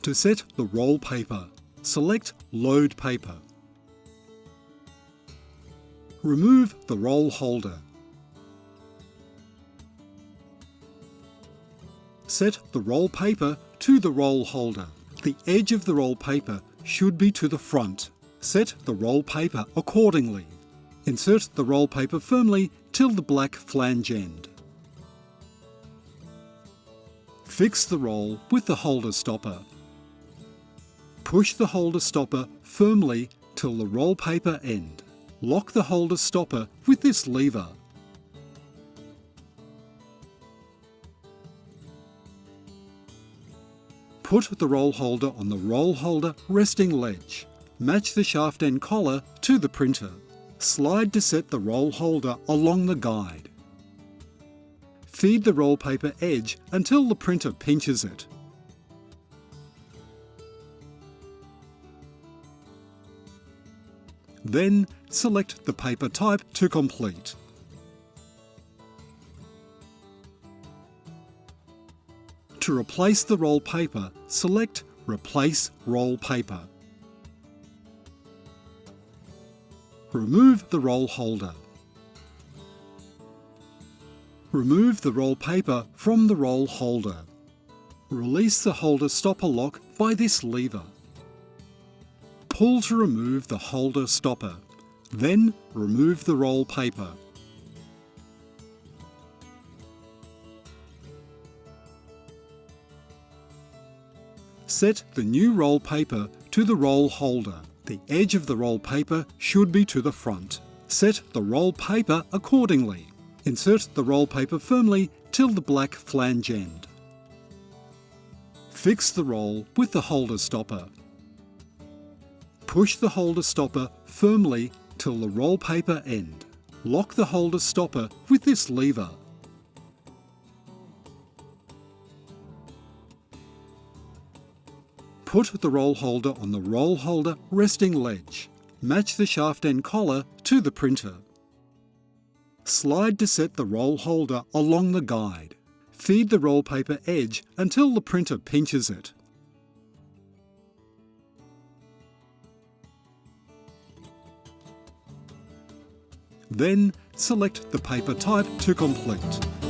To set the roll paper, select Load Paper. Remove the roll holder. Set the roll paper to the roll holder. The edge of the roll paper should be to the front. Set the roll paper accordingly. Insert the roll paper firmly till the black flange end. Fix the roll with the holder stopper. Push the holder stopper firmly till the roll paper end. Lock the holder stopper with this lever. Put the roll holder on the roll holder resting ledge. Match the shaft end collar to the printer. Slide to set the roll holder along the guide. Feed the roll paper edge until the printer pinches it. Then select the paper type to complete. To replace the roll paper, select Replace Roll Paper. Remove the roll holder. Remove the roll paper from the roll holder. Release the holder stopper lock by this lever. Pull to remove the holder stopper. Then remove the roll paper. Set the new roll paper to the roll holder. The edge of the roll paper should be to the front. Set the roll paper accordingly. Insert the roll paper firmly till the black flange end. Fix the roll with the holder stopper. Push the holder stopper firmly till the roll paper end. Lock the holder stopper with this lever. Put the roll holder on the roll holder resting ledge. Match the shaft end collar to the printer. Slide to set the roll holder along the guide. Feed the roll paper edge until the printer pinches it. Then select the paper type to complete.